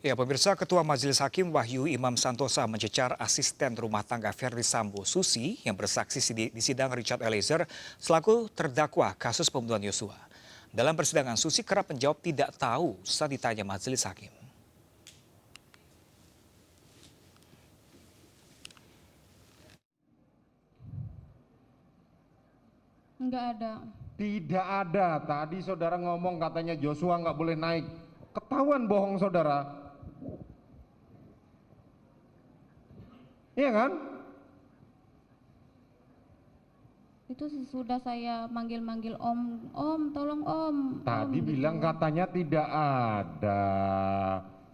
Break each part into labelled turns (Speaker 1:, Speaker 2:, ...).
Speaker 1: Ya, pemirsa, Ketua Majelis Hakim Wahyu Imam Santosa mencecar asisten rumah tangga Verdi Sambo, Susi, yang bersaksi di sidang Richard Eliezer selaku terdakwa kasus pembunuhan Yosua. Dalam persidangan, Susi kerap menjawab tidak tahu saat ditanya Majelis Hakim.
Speaker 2: Enggak ada.
Speaker 3: Tidak ada. Tadi saudara ngomong katanya Joshua nggak boleh naik. Ketahuan bohong saudara. Iya kan?
Speaker 2: Itu sesudah saya manggil-manggil om, tolong om.
Speaker 3: Tadi
Speaker 2: om,
Speaker 3: bilang
Speaker 2: gitu.
Speaker 3: katanya tidak ada.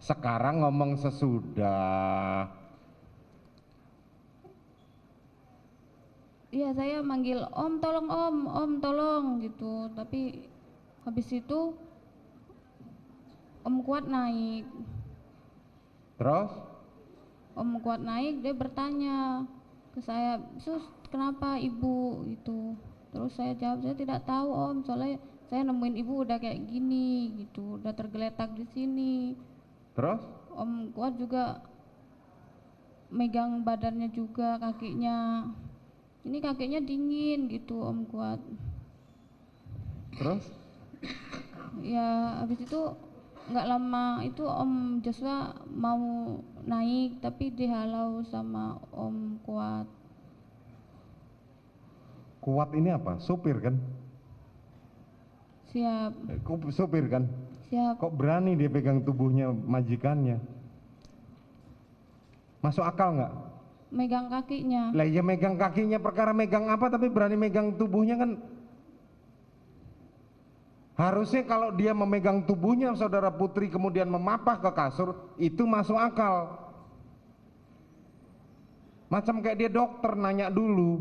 Speaker 3: Sekarang ngomong sesudah.
Speaker 2: Iya, saya manggil om, tolong gitu. Tapi habis itu Om Kuat naik.
Speaker 3: Terus?
Speaker 2: Om Kuat naik, dia bertanya ke saya, "Sus, kenapa ibu?" Gitu. Terus saya jawab, "Saya tidak tahu om, soalnya saya nemuin ibu udah kayak gini gitu, udah tergeletak di sini."
Speaker 3: Terus?
Speaker 2: Om Kuat juga megang badannya juga, kakinya. Ini kakinya dingin gitu Om Kuat.
Speaker 3: Terus?
Speaker 2: Ya habis itu nggak lama itu Om Joshua mau naik tapi dihalau sama Om Kuat.
Speaker 3: Kuat ini apa? Supir kan?
Speaker 2: Siap,
Speaker 3: Supir kan?
Speaker 2: siap.
Speaker 3: Kok berani dia pegang tubuhnya majikannya? Masuk akal nggak?
Speaker 2: Megang kakinya.
Speaker 3: Lah ya megang kakinya perkara megang apa tapi berani megang tubuhnya kan. Harusnya kalau dia memegang tubuhnya saudara Putri kemudian memapah ke kasur itu masuk akal. Macam kayak dia dokter nanya dulu.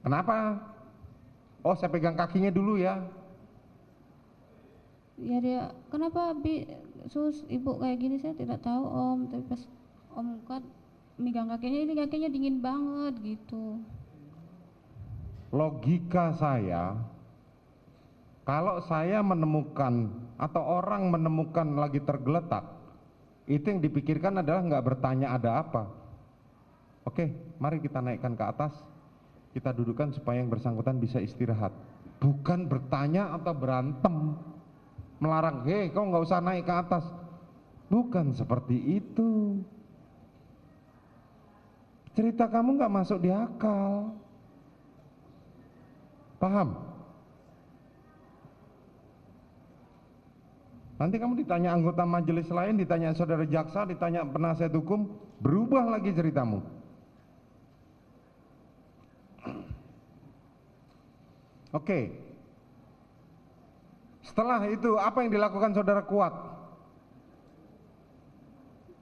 Speaker 3: Kenapa? Oh saya pegang kakinya dulu ya.
Speaker 2: Ya dia, "Kenapa Sus, ibu kayak gini?" "Saya tidak tahu om." Tapi pas Om Kuat megang kakinya, ini kakinya dingin banget gitu.
Speaker 3: Logika saya, kalau saya menemukan atau orang menemukan lagi tergeletak, itu yang dipikirkan adalah nggak bertanya ada apa. Oke, mari kita naikkan ke atas, kita dudukkan supaya yang bersangkutan bisa istirahat. Bukan bertanya atau berantem, melarang, hei kau nggak usah naik ke atas. Bukan seperti itu. Cerita kamu nggak masuk di akal. Paham? Nanti kamu ditanya anggota majelis lain, ditanya saudara jaksa, ditanya penasihat hukum, berubah lagi ceritamu. Oke. Setelah itu apa yang dilakukan saudara Kuat?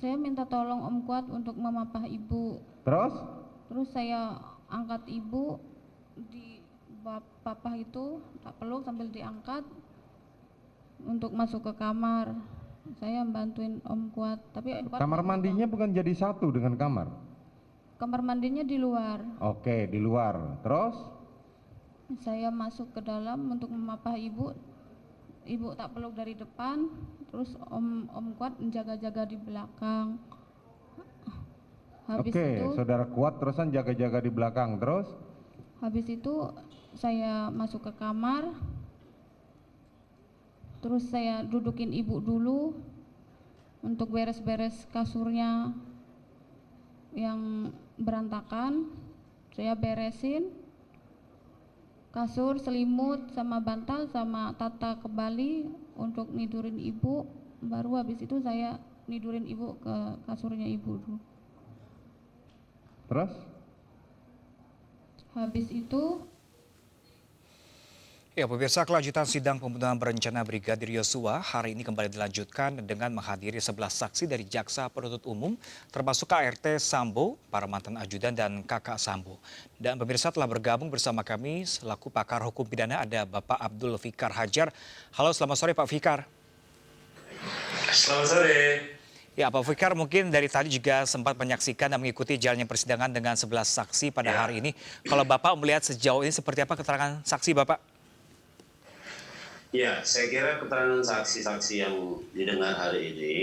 Speaker 2: Saya minta tolong Om Kuat untuk memapah ibu.
Speaker 3: Terus?
Speaker 2: Terus saya angkat ibu di papa itu, tak peluk sambil diangkat untuk masuk ke kamar. Saya bantuin Om Kuat, tapi Om Kuat
Speaker 3: Kamar mandinya bukan jadi satu dengan kamar?
Speaker 2: kamar mandinya di luar.
Speaker 3: Oke, di luar. Terus?
Speaker 2: Saya masuk ke dalam untuk memapah ibu. Ibu tak peluk dari depan, terus Om Kuat menjaga-jaga di belakang. Habis
Speaker 3: Oke,
Speaker 2: itu
Speaker 3: saudara Kuat terusan jaga-jaga di belakang. Terus?
Speaker 2: habis itu saya masuk ke kamar. Terus saya dudukin ibu dulu untuk beres-beres kasurnya yang berantakan. Saya beresin kasur, selimut, sama bantal, sama tata kembali untuk nidurin ibu. Baru habis itu saya nidurin ibu ke kasurnya ibu dulu.
Speaker 3: Terus?
Speaker 2: Habis itu
Speaker 1: Ya, pemirsa, kelanjutan sidang pembunuhan berencana Brigadir Yosua hari ini kembali dilanjutkan dengan menghadiri 11 saksi dari Jaksa Penuntut Umum, termasuk KRT Sambo, para mantan ajudan dan kakak Sambo. Dan pemirsa, telah bergabung bersama kami selaku pakar hukum pidana ada Bapak Abdul Fikar Hajar. Halo, selamat sore Pak Fikar.
Speaker 4: Selamat sore.
Speaker 1: Ya, Pak Fikar mungkin dari tadi juga sempat menyaksikan dan mengikuti jalannya persidangan dengan 11 saksi pada hari ini. Kalau Bapak melihat sejauh ini seperti apa keterangan saksi Bapak?
Speaker 5: Ya, saya kira keterangan saksi-saksi yang didengar hari ini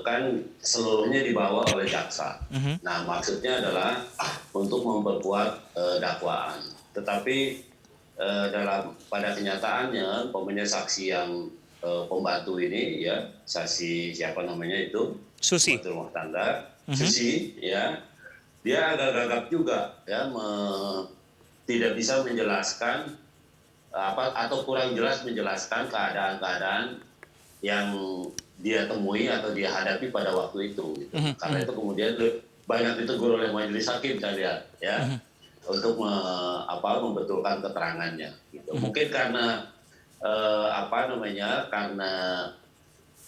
Speaker 5: kan seluruhnya dibawa oleh jaksa. Nah, maksudnya adalah untuk memperkuat dakwaan. Tetapi pada kenyataannya, umpamanya saksi yang pembantu ini, ya, saksi siapa namanya itu,
Speaker 1: Susi.
Speaker 5: pembantu rumah tangga, Susi, ya, dia agak gagap juga, ya, tidak bisa menjelaskan atau kurang jelas menjelaskan keadaan-keadaan yang dia temui atau dia hadapi pada waktu itu. Gitu. Karena itu kemudian banyak ditegur oleh majelis hakim, saya lihat, ya, untuk membetulkan keterangannya. Gitu. Mungkin karena karena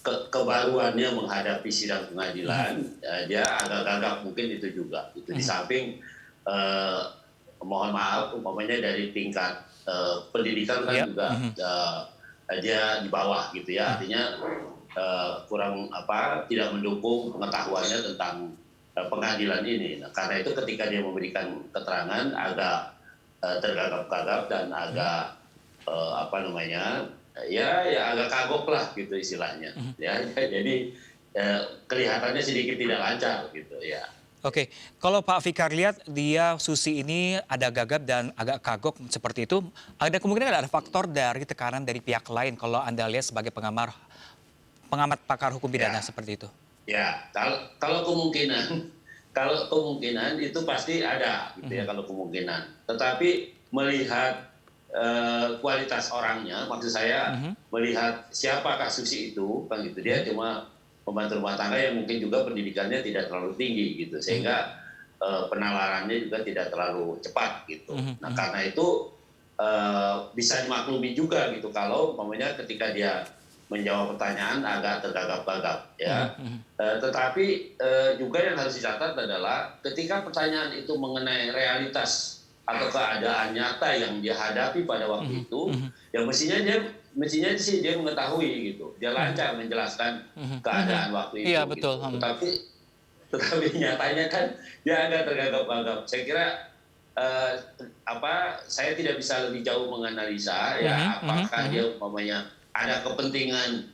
Speaker 5: kebaruannya menghadapi sidang pengadilan, dia agak gagap mungkin itu juga. Gitu. Di samping mohon maaf, umpamanya dari tingkat pendidikan kan juga dia di bawah gitu ya, artinya kurang tidak mendukung pengetahuannya tentang pengadilan ini. Nah, karena itu ketika dia memberikan keterangan agak tergagap-gagap dan agak agak kagok lah gitu istilahnya. Ya, jadi kelihatannya sedikit tidak lancar gitu ya.
Speaker 1: Oke, kalau Pak Fikar lihat dia Susi ini ada gagap dan agak kagok seperti itu, ada kemungkinan ada faktor dari tekanan dari pihak lain kalau Anda lihat sebagai pengamat pakar hukum pidana seperti itu.
Speaker 5: Ya, kalau kemungkinan itu pasti ada gitu ya, kalau kemungkinan. Tetapi melihat kualitas orangnya, maksud saya melihat siapakah Susi itu, kan gitu, dia cuma pembantu rumah tangga yang mungkin juga pendidikannya tidak terlalu tinggi gitu, sehingga penalarannya juga tidak terlalu cepat gitu. Nah, karena itu bisa dimaklumi juga gitu kalau umpamanya ketika dia menjawab pertanyaan agak tergagap-gagap ya. Tetapi juga yang harus dicatat adalah ketika pertanyaan itu mengenai realitas atau keadaan nyata yang dia hadapi pada waktu itu, ya mestinya sih dia mengetahui gitu, dia lancar menjelaskan keadaan waktu itu.
Speaker 1: Iya, betul.
Speaker 5: Gitu. Tetapi nyatanya kan dia agak tergagap-gagap. Saya kira saya tidak bisa lebih jauh menganalisa ya apakah dia umpamanya ada kepentingan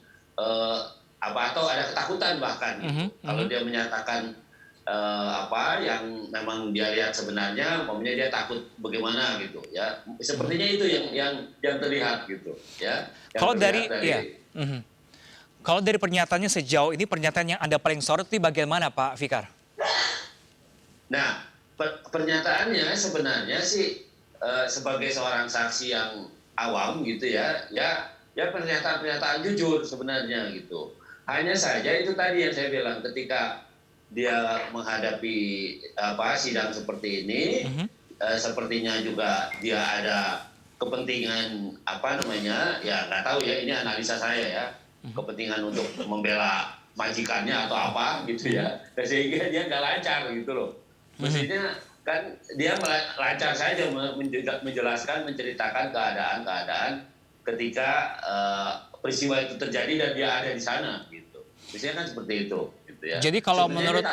Speaker 5: atau ada ketakutan bahkan gitu. Kalau dia menyatakan yang memang dia lihat sebenarnya, umpamanya dia takut bagaimana gitu ya. Sepertinya itu yang terlihat gitu ya.
Speaker 1: Kalau kalau dari pernyataannya sejauh ini, pernyataan yang Anda paling sorot di bagian mana, Pak Fikar?
Speaker 5: Nah, pernyataannya sebenarnya sih sebagai seorang saksi yang awam gitu ya pernyataan-pernyataan jujur sebenarnya gitu. Hanya saja itu tadi yang saya bilang, ketika dia menghadapi sidang seperti ini, sepertinya juga dia ada kepentingan ya nggak tahu ya, ini analisa saya ya, kepentingan untuk membela majikannya atau apa gitu ya, sehingga dia nggak lancar gitu loh. Mestinya kan dia lancar saja menjelaskan, menceritakan keadaan-keadaan ketika peristiwa itu terjadi dan dia ada di sana gitu. Biasanya kan seperti itu gitu ya.
Speaker 1: Jadi kalau
Speaker 5: sepertinya
Speaker 1: menurut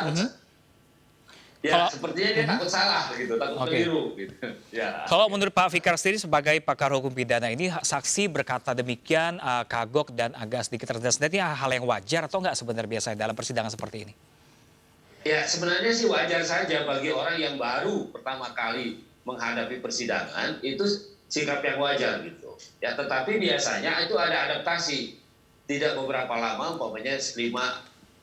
Speaker 5: sepertinya dia takut salah gitu, takut keliru gitu. Ya.
Speaker 1: Kalau menurut Pak Fikar sendiri sebagai pakar hukum pidana ini, saksi berkata demikian kagok dan agak sedikit terdesak, ini hal yang wajar atau enggak sebenarnya biasanya dalam persidangan seperti ini?
Speaker 5: Ya, sebenarnya sih wajar saja bagi orang yang baru pertama kali menghadapi persidangan, itu sikap yang wajar gitu. Ya, tetapi biasanya itu ada adaptasi. Tidak beberapa lama, umpamanya 5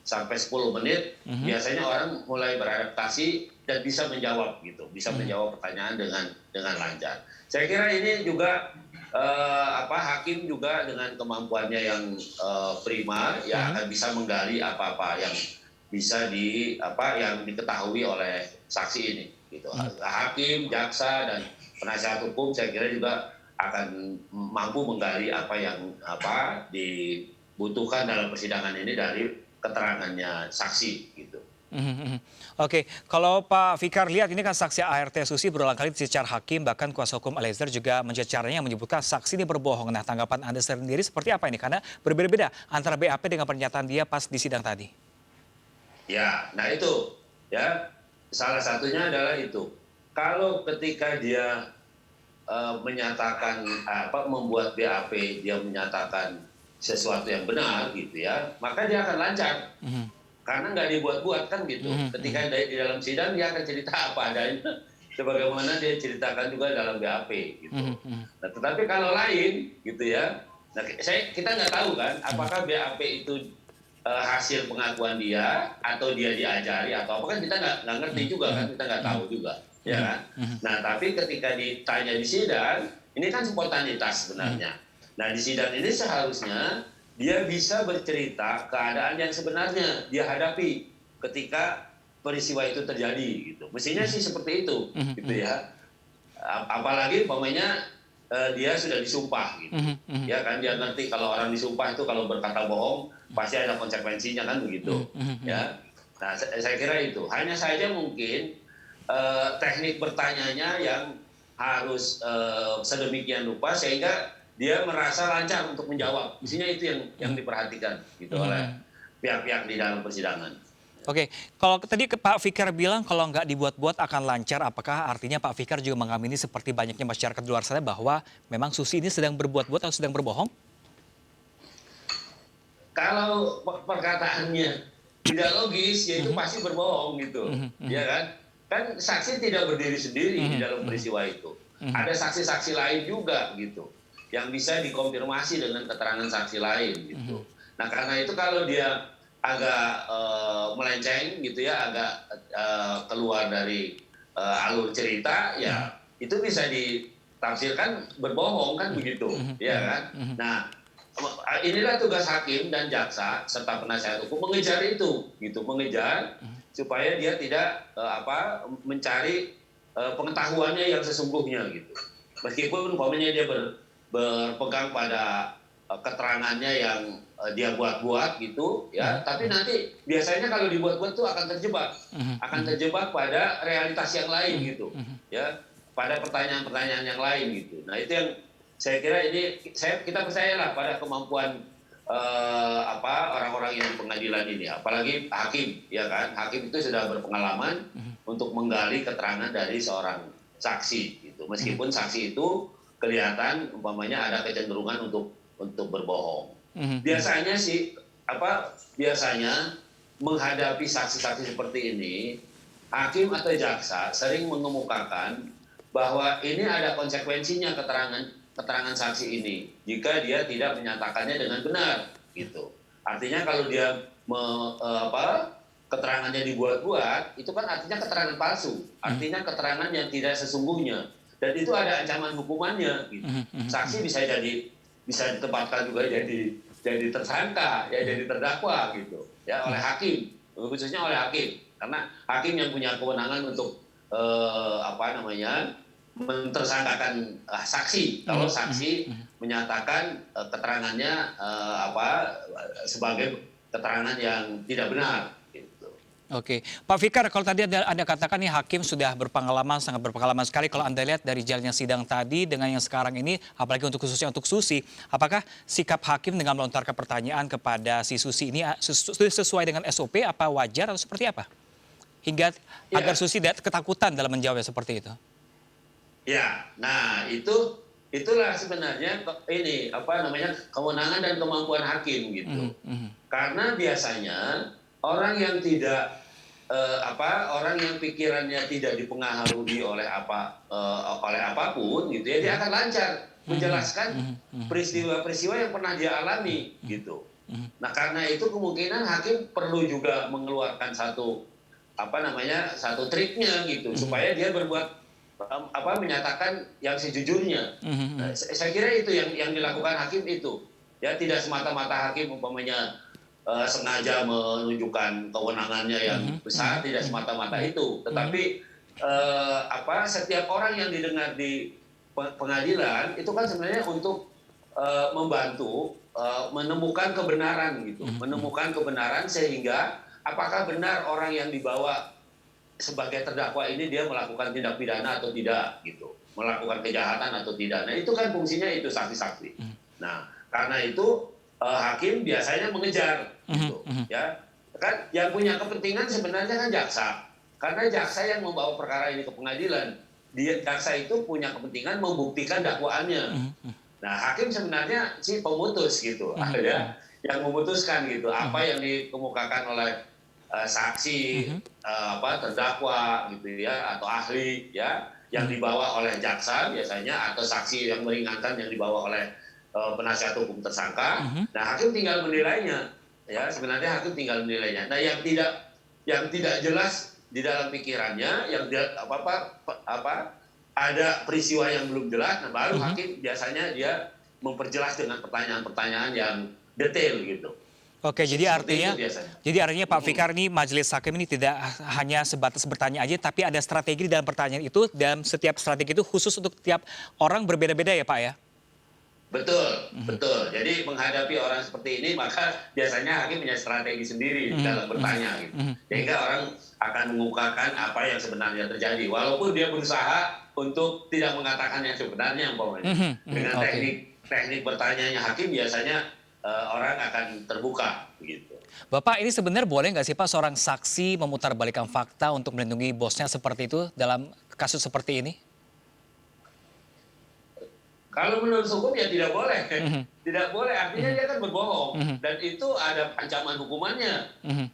Speaker 5: sampai 10 menit, biasanya orang mulai beradaptasi dan bisa menjawab gitu, bisa menjawab pertanyaan dengan lancar. Saya kira ini juga hakim juga dengan kemampuannya yang prima ya akan bisa menggali apa-apa yang bisa yang diketahui oleh saksi ini gitu. Hakim, jaksa dan penasihat hukum saya kira juga akan mampu menggali apa yang dibutuhkan dalam persidangan ini dari keterangannya saksi gitu.
Speaker 1: Oke, kalau Pak Fikar lihat ini kan saksi ART Susi berulang kali dicecar hakim, bahkan kuasa hukum Eliezer juga mencecarnya, menyebutkan saksi ini berbohong. Nah, tanggapan Anda sendiri seperti apa ini? Karena berbeda-beda antara BAP dengan pernyataan dia pas di sidang tadi.
Speaker 5: Ya, nah itu ya salah satunya adalah itu. Kalau ketika dia menyatakan membuat BAP, dia menyatakan sesuatu yang benar gitu ya, maka dia akan lancar. Karena nggak dibuat-buat kan gitu. Ketika di dalam sidang dia akan cerita apa adanya, sebagaimana dia ceritakan juga dalam BAP gitu. Nah, tetapi kalau lain gitu ya, nah kita nggak tahu kan, apakah BAP itu hasil pengakuan dia atau dia diajari atau apa, kan kita nggak ngerti juga kan, kita nggak tahu juga, ya kan. Nah, tapi ketika ditanya di sidang, ini kan spontanitas sebenarnya. Nah, di sidang ini seharusnya dia bisa bercerita keadaan yang sebenarnya dia hadapi ketika peristiwa itu terjadi gitu. Mestinya sih seperti itu gitu ya. Apalagi umpamanya dia sudah disumpah gitu. Ya kan, dia ngerti kalau orang disumpah itu kalau berkata bohong pasti ada konsekuensinya kan begitu. Ya. Nah, saya kira itu. Hanya saja mungkin teknik bertanyanya yang harus sedemikian rupa sehingga dia merasa lancar untuk menjawab. Mestinya itu yang diperhatikan gitu oleh pihak-pihak di dalam persidangan.
Speaker 1: Oke, kalau tadi Pak Fikar bilang kalau nggak dibuat-buat akan lancar, apakah artinya Pak Fikar juga mengamini seperti banyaknya masyarakat di luar sana bahwa memang Susi ini sedang berbuat-buat atau sedang berbohong?
Speaker 5: Kalau perkataannya tidak logis, ya itu pasti berbohong gitu, ya kan? Kan saksi tidak berdiri sendiri di dalam peristiwa itu. Ada saksi-saksi lain juga gitu, yang bisa dikonfirmasi dengan keterangan saksi lain gitu. Nah, karena itu kalau dia agak melenceng gitu ya, agak keluar dari alur cerita, ya itu bisa ditafsirkan berbohong kan begitu, ya kan? Nah, inilah tugas hakim dan jaksa serta penasihat hukum mengejar itu, gitu, mengejar supaya dia tidak mencari pengetahuannya yang sesungguhnya gitu. Meskipun umpamanya dia berpegang pada keterangannya yang dia buat-buat gitu ya, tapi nanti biasanya kalau dibuat-buat tuh akan terjebak pada realitas yang lain gitu ya, pada pertanyaan-pertanyaan yang lain gitu. Nah, itu yang saya kira ini kita percayalah pada kemampuan orang-orang yang di pengadilan ini, apalagi hakim ya kan. Hakim itu sudah berpengalaman untuk menggali keterangan dari seorang saksi gitu, meskipun saksi itu kelihatan umpamanya ada kecenderungan untuk berbohong. Biasanya sih biasanya menghadapi saksi-saksi seperti ini, hakim atau jaksa sering mengemukakan bahwa ini ada konsekuensinya keterangan saksi ini jika dia tidak menyatakannya dengan benar gitu. Artinya kalau dia keterangannya dibuat-buat, itu kan artinya keterangan palsu, artinya keterangan yang tidak sesungguhnya, dan itu ada ancaman hukumannya gitu. Saksi bisa ditempatkan juga jadi tersangka ya, jadi terdakwa gitu ya oleh hakim, khususnya oleh hakim, karena hakim yang punya kewenangan untuk mentersangkakan saksi kalau saksi menyatakan keterangannya sebagai keterangan yang tidak benar.
Speaker 1: Oke, Pak Fikar, kalau tadi Anda katakan nih hakim sudah berpengalaman, sangat berpengalaman sekali. Kalau Anda lihat dari jalannya sidang tadi dengan yang sekarang ini, apalagi khususnya untuk Susi, apakah sikap hakim dengan melontarkan pertanyaan kepada si Susi ini sesuai dengan SOP, apa wajar atau seperti apa? Hingga agar Susi tidak ketakutan dalam menjawabnya seperti itu.
Speaker 5: Ya, nah itulah sebenarnya ini kewenangan dan kemampuan hakim gitu. Karena biasanya orang yang tidak orang yang pikirannya tidak dipengaruhi oleh apapun gitu ya, dia akan lancar menjelaskan peristiwa-peristiwa yang pernah dia alami gitu. Nah, karena itu kemungkinan hakim perlu juga mengeluarkan satu triknya gitu supaya dia menyatakan yang sejujurnya. Nah, saya kira itu yang dilakukan hakim itu. Ya, tidak semata-mata hakim umpamanya sengaja menunjukkan kewenangannya yang besar, tidak semata-mata itu, tetapi setiap orang yang didengar di pengadilan itu kan sebenarnya untuk membantu menemukan kebenaran gitu, menemukan kebenaran sehingga apakah benar orang yang dibawa sebagai terdakwa ini dia melakukan tindak pidana atau tidak gitu, melakukan kejahatan atau tidak. Nah, itu kan fungsinya itu saksi-saksi. Nah, karena itu hakim biasanya mengejar gitu ya kan, yang punya kepentingan sebenarnya kan jaksa, karena jaksa yang membawa perkara ini ke pengadilan jaksa itu punya kepentingan membuktikan dakwaannya. Nah, hakim sebenarnya si pemutus gitu, ya, yang memutuskan gitu apa yang dikemukakan oleh saksi, terdakwa gitu ya, atau ahli ya, yang dibawa oleh jaksa biasanya, atau saksi yang meringankan yang dibawa oleh penasihat hukum tersangka. Nah, hakim tinggal menilainya, ya, sebenarnya hakim tinggal menilainya. Nah, yang tidak jelas di dalam pikirannya, yang ada peristiwa yang belum jelas, nah baru hakim biasanya dia memperjelas dengan pertanyaan-pertanyaan yang detail gitu.
Speaker 1: Oke,
Speaker 5: Seperti itu biasanya.
Speaker 1: jadi artinya Pak Fikar ini majelis hakim ini tidak hanya sebatas bertanya aja, tapi ada strategi di dalam pertanyaan itu, dan setiap strategi itu khusus untuk tiap orang berbeda-beda ya Pak ya?
Speaker 5: Betul, betul. Jadi menghadapi orang seperti ini, maka biasanya hakim punya strategi sendiri dalam bertanya gitu. Sehingga orang akan mengungkapkan apa yang sebenarnya terjadi, walaupun dia berusaha untuk tidak mengatakan yang sebenarnya, umpamanya. Dengan teknik bertanyanya hakim biasanya orang akan terbuka begitu.
Speaker 1: Bapak, ini sebenarnya boleh nggak sih Pak seorang saksi memutarbalikkan fakta untuk melindungi bosnya seperti itu dalam kasus seperti ini?
Speaker 5: Kalau menurut hukum ya tidak boleh. Tidak boleh, artinya dia kan berbohong. Dan itu ada ancaman hukumannya.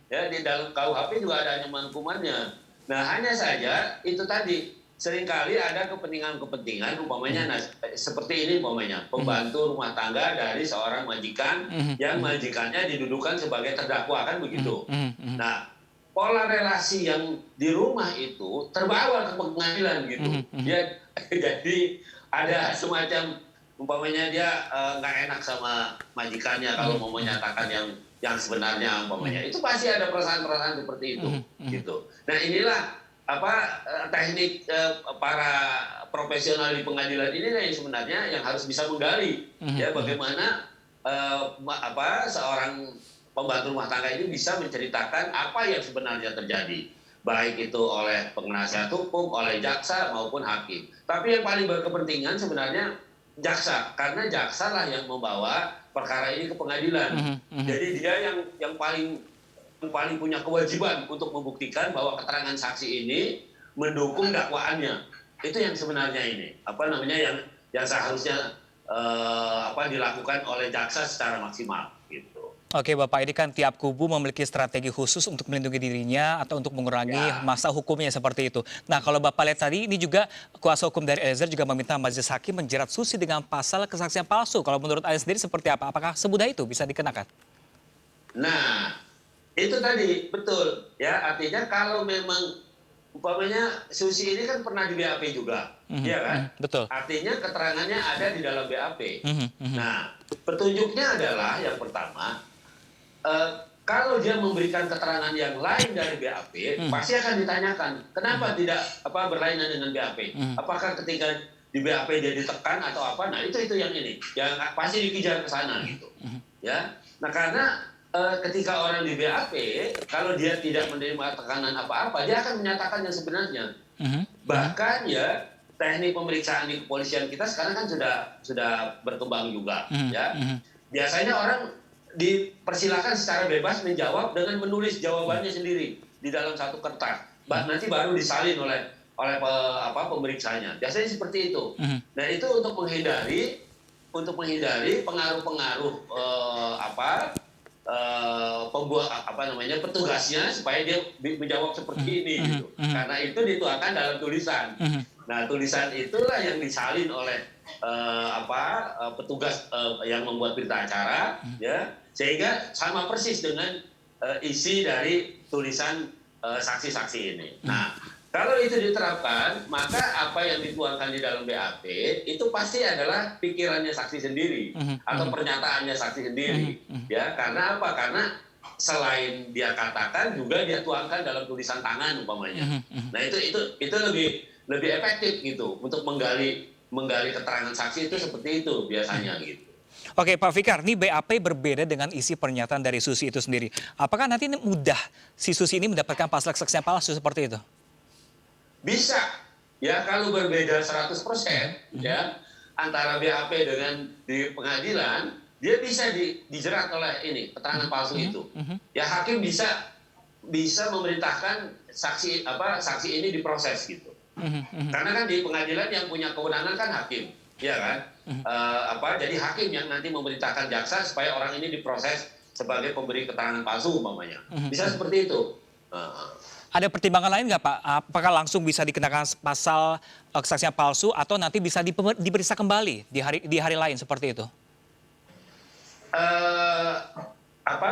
Speaker 5: Ya, di dalam KUHP juga ada ancaman hukumannya. Nah, hanya saja itu tadi, seringkali ada kepentingan-kepentingan, umpamanya seperti ini umpamanya, pembantu rumah tangga dari seorang majikan yang majikannya didudukan sebagai terdakwa, kan begitu. Nah, pola relasi yang di rumah itu terbawa ke pengadilan gitu. Ya, jadi ada semacam umpamanya dia nggak enak sama majikannya kalau mau menyatakan yang sebenarnya umpamanya, itu pasti ada perasaan-perasaan seperti itu gitu. Nah, inilah teknik para profesional di pengadilan ini yang sebenarnya yang harus bisa menggali ya bagaimana seorang pembantu rumah tangga ini bisa menceritakan apa yang sebenarnya terjadi, baik itu oleh penasihat hukum, oleh jaksa maupun hakim. Tapi yang paling berkepentingan sebenarnya jaksa, karena jaksa lah yang membawa perkara ini ke pengadilan. Jadi dia yang paling punya kewajiban untuk membuktikan bahwa keterangan saksi ini mendukung dakwaannya. Itu yang sebenarnya ini yang seharusnya dilakukan oleh jaksa secara maksimal gitu.
Speaker 1: Oke Bapak, ini kan tiap kubu memiliki strategi khusus untuk melindungi dirinya atau untuk mengurangi masa hukumnya seperti itu. Nah, kalau Bapak lihat tadi, ini juga kuasa hukum dari Eliezer juga meminta majelis hakim menjerat Susi dengan pasal kesaksian palsu. Kalau menurut Anda sendiri seperti apa? Apakah semudah itu bisa dikenakan?
Speaker 5: Nah, itu tadi betul ya, artinya kalau memang umpamanya Susi ini kan pernah di BAP juga, ya kan?
Speaker 1: Betul.
Speaker 5: Artinya keterangannya ada di dalam BAP. Nah, petunjuknya adalah yang pertama, kalau dia memberikan keterangan yang lain dari BAP, pasti akan ditanyakan, kenapa tidak berlainan dengan BAP? Apakah ketika di BAP dia ditekan atau apa? Nah, itu yang ini, yang pasti dikejar ke sana gitu, ya. Nah, karena ketika orang di BAP, kalau dia tidak menerima tekanan apa-apa, dia akan menyatakan yang sebenarnya. Bahkan ya, teknik pemeriksaan di kepolisian kita sekarang kan sudah berkembang juga, ya. Biasanya orang dipersilakan secara bebas menjawab dengan menulis jawabannya sendiri di dalam satu kertas. Nanti baru disalin oleh pemeriksanya. Biasanya seperti itu. Nah, itu untuk menghindari pengaruh-pengaruh petugasnya supaya dia menjawab seperti ini gitu. Karena itu dituangkan dalam tulisan. Nah, tulisan itulah yang disalin oleh petugas yang membuat berita acara, ya, sehingga sama persis dengan isi dari tulisan saksi-saksi ini. Nah, kalau itu diterapkan, maka apa yang dituangkan di dalam BAP itu pasti adalah pikirannya saksi sendiri atau pernyataannya saksi sendiri, ya. Karena apa? Karena selain dia katakan juga dia tuangkan dalam tulisan tangan umpamanya. Nah, itu lebih efektif gitu untuk menggali keterangan saksi itu seperti itu biasanya gitu.
Speaker 1: Oke Pak Fikar, ini BAP berbeda dengan isi pernyataan dari Susi itu sendiri. Apakah nanti ini mudah si Susi ini mendapatkan pasal kesaksian palsu seperti itu?
Speaker 5: Bisa, ya, kalau berbeda 100% ya antara BAP dengan di pengadilan, dia bisa dijerat oleh ini keterangan palsu itu. Ya, hakim bisa memerintahkan saksi ini diproses gitu. Karena kan di pengadilan yang punya kewenangan kan hakim, ya kan? Jadi hakim yang nanti memerintahkan jaksa supaya orang ini diproses sebagai pemberi keterangan palsu umpamanya. Bisa seperti itu.
Speaker 1: Ada pertimbangan lain nggak Pak? Apakah langsung bisa dikenakan pasal kesaksian palsu atau nanti bisa diperiksa kembali di hari lain seperti itu?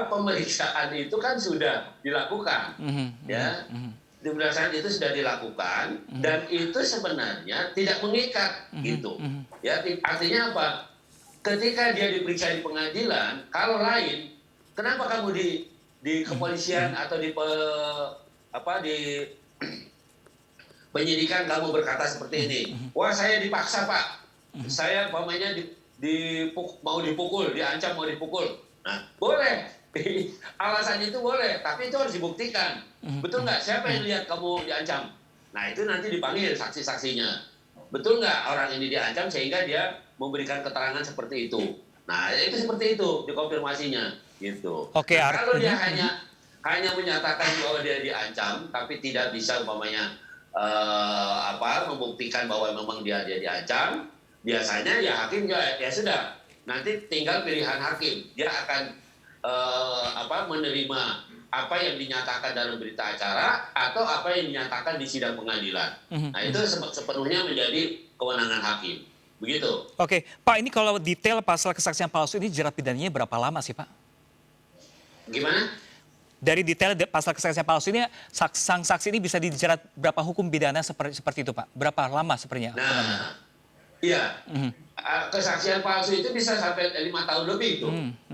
Speaker 5: Pemeriksaan itu kan sudah dilakukan, ya. Pemeriksaan itu sudah dilakukan dan itu sebenarnya tidak mengikat gitu. Ya, artinya apa? Ketika dia diperiksa di pengadilan, kalau lain, kenapa kamu di kepolisian atau di penyidikan kamu berkata seperti ini? Wah, saya dipaksa, Pak. Saya umpamanya mau dipukul, diancam mau dipukul. Nah, boleh. Alasan itu boleh, tapi itu harus dibuktikan. Betul nggak? Siapa yang lihat kamu diancam? Nah, itu nanti dipanggil saksi-saksinya. Betul nggak orang ini diancam sehingga dia memberikan keterangan seperti itu? Nah, itu seperti itu dikonfirmasinya, gitu.
Speaker 1: Oke,
Speaker 5: nah, kalau dia hanya menyatakan bahwa dia diancam, tapi tidak bisa umpamanya membuktikan bahwa memang dia diancam, biasanya ya hakim ya sudah. Nanti tinggal pilihan hakim. Dia akan menerima apa yang dinyatakan dalam berita acara atau apa yang dinyatakan di sidang pengadilan. Nah, itu sepenuhnya menjadi kewenangan hakim. Begitu.
Speaker 1: Oke, Pak, ini kalau detail pasal kesaksian palsu ini jerat pidananya berapa lama sih, Pak?
Speaker 5: Gimana?
Speaker 1: Dari detail pasal kesaksian palsu ini, sang saksi ini bisa dijerat berapa hukum pidana seperti itu, Pak? Berapa lama sebenarnya?
Speaker 5: Nah, iya. Kesaksian palsu itu bisa sampai 5 tahun lebih itu,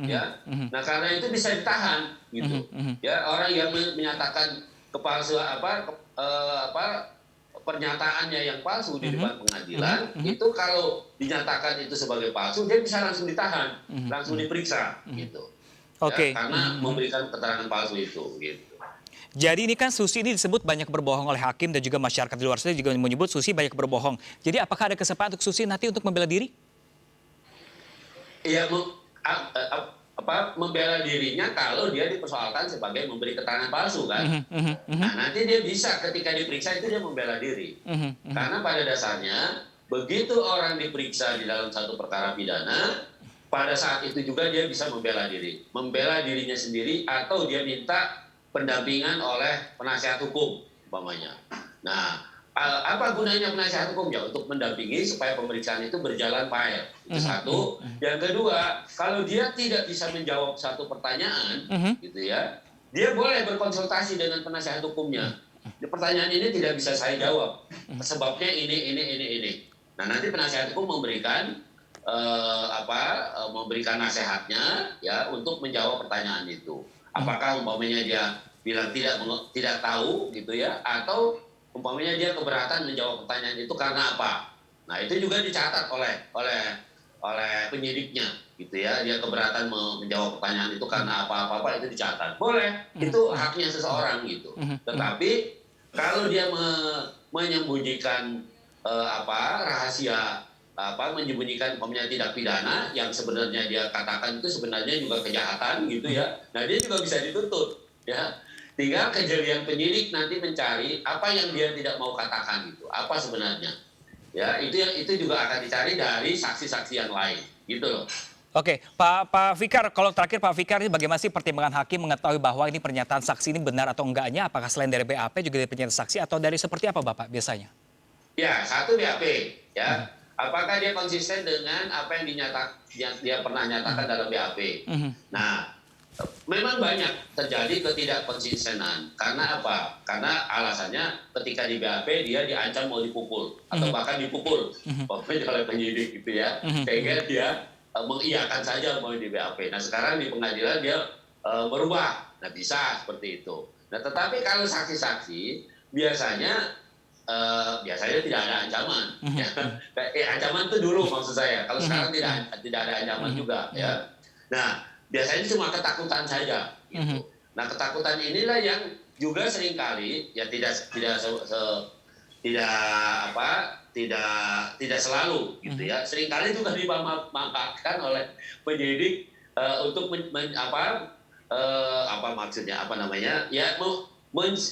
Speaker 5: ya. Nah, karena itu bisa ditahan, gitu. Ya, orang yang menyatakan kepalsuan pernyataannya yang palsu di depan pengadilan, itu kalau dinyatakan itu sebagai palsu, dia bisa langsung ditahan, langsung diperiksa, gitu.
Speaker 1: Oke.
Speaker 5: Ya, karena memberikan keterangan palsu itu, gitu.
Speaker 1: Jadi ini kan Susi ini disebut banyak berbohong oleh hakim dan juga masyarakat di luar sana juga menyebut Susi banyak berbohong. Jadi apakah ada kesempatan untuk Susi nanti untuk membela diri?
Speaker 5: Iya, membela dirinya kalau dia dipersoalkan sebagai memberi keterangan palsu kan. Nah, nanti dia bisa ketika diperiksa itu dia membela diri. Karena pada dasarnya begitu orang diperiksa di dalam satu perkara pidana, pada saat itu juga dia bisa membela diri. Membela dirinya sendiri atau dia minta pendampingan oleh penasihat hukum umpamanya. Nah, apa gunanya penasihat hukum? Ya untuk mendampingi supaya pemeriksaan itu berjalan fair. Itu satu. Yang kedua, kalau dia tidak bisa menjawab satu pertanyaan, gitu ya, dia boleh berkonsultasi dengan penasihat hukumnya. Pertanyaan ini tidak bisa saya jawab. Sebabnya ini. Nah, nanti penasihat hukum memberikan memberikan nasihatnya ya untuk menjawab pertanyaan itu. Apakah umpamanya dia bilang tidak tahu gitu ya, atau umpamanya dia keberatan menjawab pertanyaan itu karena apa? Nah, itu juga dicatat oleh penyidiknya gitu ya. Dia keberatan menjawab pertanyaan itu karena apa itu dicatat. Boleh, itu haknya seseorang gitu. Tetapi kalau dia menyembunyikan rahasia menyembunyikan umpamanya tindak pidana yang sebenarnya dia katakan itu sebenarnya juga kejahatan gitu ya. Nah, dia juga bisa dituntut ya. Tinggal kejelian penyidik nanti mencari apa yang dia tidak mau katakan gitu. Apa sebenarnya? Ya, itu juga akan dicari dari saksi-saksi yang lain gitu loh.
Speaker 1: Oke, Pak Fikar, kalau terakhir Pak Fikar, ini bagaimana sih pertimbangan hakim mengetahui bahwa ini pernyataan saksi ini benar atau enggaknya? Apakah selain dari BAP juga dari pernyataan saksi atau dari seperti apa Bapak biasanya?
Speaker 5: Ya, satu BAP ya. Apakah dia konsisten dengan apa yang dia pernah nyatakan dalam BAP? Nah, memang banyak terjadi ketidakkonsistenan. Karena apa? Karena alasannya ketika di BAP dia diancam mau dipukul atau bahkan dipukul oleh penyidik gitu ya. Sehingga dia mengiyakan saja mau di BAP. Nah, sekarang di pengadilan dia berubah. Nah, bisa seperti itu. Nah, tetapi kalau saksi-saksi biasanya tidak ada ancaman. Ancaman itu dulu maksud saya. Kalau sekarang tidak ada ancaman juga. Ya. Nah, biasanya cuma ketakutan saja. Gitu. Nah, ketakutan inilah yang juga seringkali ya tidak selalu gitu ya. Seringkali juga dimanfaatkan oleh penyidik untuk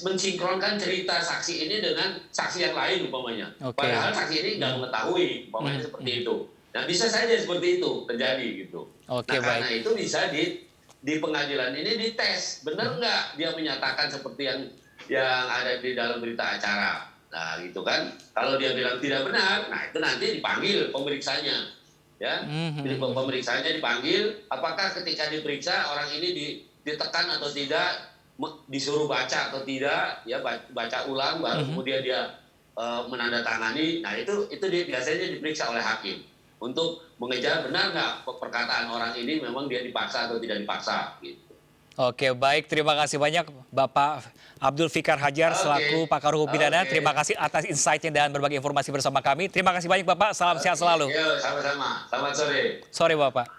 Speaker 5: mensinkronkan cerita saksi ini dengan saksi yang lain umpamanya.
Speaker 1: Oke.
Speaker 5: Padahal saksi ini nggak mengetahui umpamanya seperti itu. Nah bisa saja seperti itu terjadi gitu.
Speaker 1: Oke,
Speaker 5: Nah karena
Speaker 1: baik.
Speaker 5: itu bisa di pengadilan ini dites benar nggak dia menyatakan seperti yang ada di dalam berita acara. Nah gitu kan. Kalau dia bilang tidak benar, nah itu nanti dipanggil pemeriksanya. Ya, jadi pemeriksaannya dipanggil. Apakah ketika diperiksa orang ini ditekan atau tidak, disuruh baca atau tidak, ya baca ulang baru kemudian dia menandatangani. Nah itu biasanya diperiksa oleh hakim untuk mengejar benar nggak perkataan orang ini memang dia dipaksa atau tidak dipaksa gitu.
Speaker 1: Oke, baik. Terima kasih banyak Bapak Abdul Fikar Hajar selaku pakar hukum pidana. Terima kasih atas insight-nya dan berbagi informasi bersama kami. Terima kasih banyak Bapak. Salam sehat selalu.
Speaker 5: Yo, sama-sama. Selamat sore.
Speaker 1: Sore Bapak.